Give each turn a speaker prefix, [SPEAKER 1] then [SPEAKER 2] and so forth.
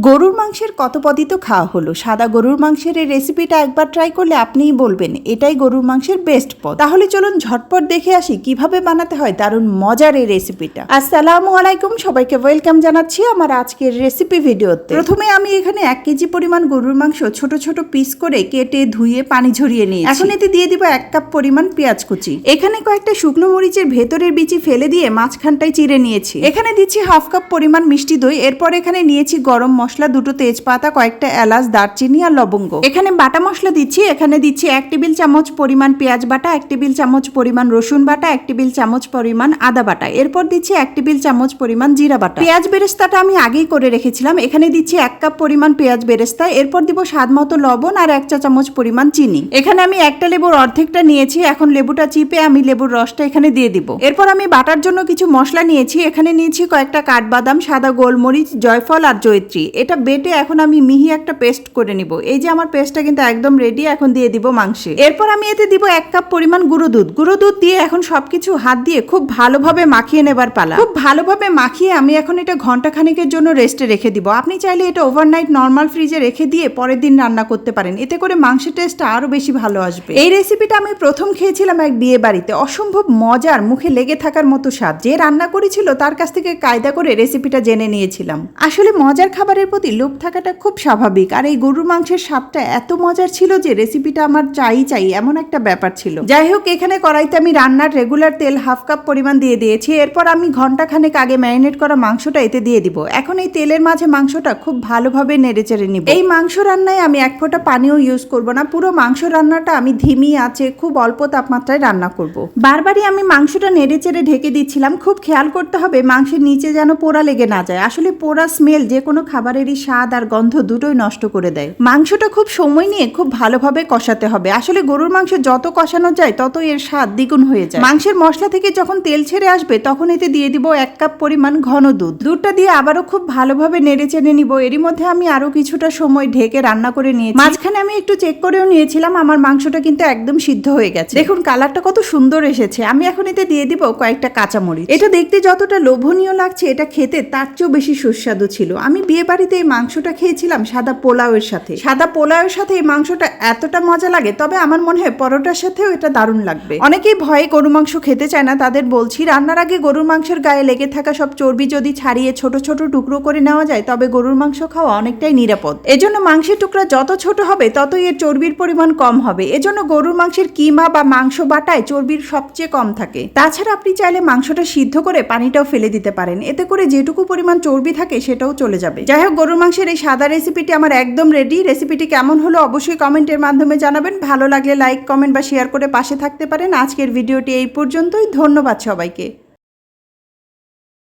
[SPEAKER 1] গরুর মাংসের কত পদই তো খাওয়া হলো। সাদা গরুর মাংসের এই রেসিপিটা একবার ট্রাই করলে আপনিই বলবেন এটাই গরুর মাংসের বেস্ট পদ। তাহলে চলুন ঝটপট দেখে আসি কিভাবে বানাতে হয় দারুণ মজার এই রেসিপিটা। আসসালামু আলাইকুম, সবাইকে ওয়েলকাম জানাচ্ছি আমার আজকের রেসিপি ভিডিওতে। প্রথমে আমি এখানে 1 কেজি পরিমাণ গরুর মাংস ছোট ছোট পিস করে কেটে ধুয়ে পানি ঝরিয়ে নিয়েছি। এখন এতে দিয়ে দিব 1 কাপ পরিমাণ পেঁয়াজ কুচি। এখানে কয়েকটা শুকনো মরিচের ভেতরের বিচি ফেলে দিয়ে মাঝখানটায় চিড়ে নিয়েছি। এখানে দিচ্ছি 1/2 কাপ পরিমাণ মিষ্টি দই। এরপর এখানে নিয়েছি গরম মশলা, 2টো তেজপাতা, কয়েকটা এলাচ, দারচিনি আর লবঙ্গ। এখানে বাটা মশলা দিচ্ছি। এখানে দিচ্ছি 1 টেবিল চামচ পরিমাণ পেঁয়াজ বাটা, 1 টেবিল চামচ পরিমাণ রসুন বাটা, 1 টেবিল চামচ পরিমাণ আদা বাটা। এরপর দিচ্ছি 1 টেবিল চামচ পরিমাণ জিরা বাটা। পেঁয়াজ বেরেস্তাটা আমি আগেই করে রেখেছিলাম। এখানে দিচ্ছি 1 কাপ পরিমাণ পেঁয়াজ বেরেস্তা। এরপর দিব স্বাদ মতো লবণ আর 1 চা চামচ পরিমাণ চিনি। এখানে আমি একটা লেবুর অর্ধেকটা নিয়েছি। এখন লেবুটা চিপে আমি লেবুর রসটা এখানে দিয়ে দিব। এরপর আমি বাটার জন্য কিছু মশলা নিয়েছি। এখানে নিয়েছি কয়েকটা কাঠবাদাম, সাদা গোলমরিচ, জয়ফল আর জয়ত্রী। এটা বেটে এখন আমি মিহি একটা পেস্ট করে নিব। এই যে আমার পেস্টটা কিন্তু একদম রেডি। এখন দিয়ে দিব মাংসে। এরপর আমি এতে দিব 1 কাপ পরিমাণ গুঁড়ো দুধ। গুঁড়ো দুধ দিয়ে এখন সবকিছু হাত দিয়ে খুব ভালোভাবে মাখিয়ে নেবার পালা। খুব ভালোভাবে মাখিয়ে আমি এখন এটা ঘন্টা খানেকের জন্য রেস্টে রেখে দিব। আপনি চাইলে এটা ওভারনাইট নর্মাল ফ্রিজে রেখে দিয়ে পরের দিন রান্না করতে পারেন। এতে করে মাংসের টেস্টটা আরো বেশি ভালো আসবে। এই রেসিপিটা আমি প্রথম খেয়েছিলাম এক বিয়ে বাড়িতে। অসম্ভব মজার, মুখে লেগে থাকার মতো স্বাদ। যে রান্না করেছিল তার কাছ থেকে কায়দা করে রেসিপিটা জেনে নিয়েছিলাম। আসলে মজার খাবারের প্রতি লোভ থাকাটা খুব স্বাভাবিক। আর এই গরুর মাংসের স্বাদটা এত মজার ছিল যে রেসিপিটা আমার চাই এমন একটা ব্যাপার ছিল। যাই হোক, এখানে কড়াইতে আমি রান্নার রেগুলার তেল 1/2 কাপ পরিমাণ দিয়ে দিয়েছি। এরপর আমি ঘন্টা খানেক আগে ম্যারিনেট করা মাংসটা এতে দিয়ে দিব। এখন এই তেলের মাঝে মাংসটা খুব ভালোভাবে নেড়েচেড়ে নিব। এই মাংস রান্নায় আমি 1 ফোঁটা পানিও ইউজ করব না। পুরো মাংস রান্নাটা আমি ধিমি আঁচে খুব অল্প তাপমাত্রায় রান্না করব। বারবারই আমি মাংসটা নেড়েচেড়ে ঢেকে দিচ্ছিলাম। খুব খেয়াল করতে হবে মাংসের নিচে যেন পোড়া লেগে না যায়। আসলে পোড়া স্মেল যে কোনো খাবারেরই স্বাদ আর গন্ধ দুটোই নষ্ট করে দেয়। মাংসটা খুব সময় নিয়ে খুব ভালোভাবে কষাতে হবে। আসলে গরুর মাংস যত কষানো যায় তত এর স্বাদ দ্বিগুণ হয়ে যায়। মাংসের মশলা থেকে যখন তেল ছেড়ে আসবে তখন এতে দিয়ে দিব 1 কাপ পরিমাণ ঘন দুধ। দুধটা দিয়ে আবারও খুব ভালোভাবে নেড়ে চেড়ে নিব। এরই মধ্যে আমি আরো কিছুটা সময় ঢেকে রান্না করে নিয়েছি। মাঝখানে আমি একটু চেক করেও নিয়েছিলাম। আমার মাংসটা কিন্তু একদম সিদ্ধ হয়ে গেছে। দেখুন কালারটা কত সুন্দর এসেছে। আমি এখন এতে দিয়ে দিব কয়েকটা কাঁচামরিচ। এটা দেখতে যতটা লোভনীয় লাগছে, এটা খেতে তার চেয়েও বেশি সুস্বাদু ছিল। আমি বিয়ে বাড়িতে এই মাংসটা খেয়েছিলাম সাদা পোলাওয়ের সাথে। সাদা পোলাওয়ের সাথে এই মাংসটা এতটা মজা লাগে, তবে আমার মনে হয় পরোটার সাথেও এটা দারুণ লাগবে। অনেকেই ভয়ে গরু মাংস খেতে চায় না। তাদের বলছি, রান্নার আগে গরুর মাংসের গায়ে লেগে থাকা সব চর্বি যদি ছাড়িয়ে ছোট ছোট টুকরো করে নেওয়া যায় তবে গরুর মাংস খাওয়া অনেকটাই নিরাপদ। এজন্য মাংসের টুকরা যত ছোট হবে ততই এর চর্বির পরিমাণ কম হবে। এজন্য গরুর মাংসের কিমা বা মাংস বাটায় চর্বির সবচেয়ে কম থাকে। তাছাড়া আপনি চাইলে মাংসটা সিদ্ধ করে পানিটাও ফেলে দিতে পারেন। এতে করে যেটুকু পরিমাণ চর্বি থাকে সেটাও চলে যাবে। যাই হোক, গরুর মাংসের এই সাদা রেসিপিটি আমার একদম রেডি। রেসিপিটি কেমন হলো অবশ্যই কমেন্টের মাধ্যমে জানাবেন। ভালো লাগলে লাইক, কমেন্ট বা শেয়ার করে পাশে থাকতে পারেন। আজকের ভিডিওটি এই পর্যন্তই। ধন্যবাদ সবাইকে।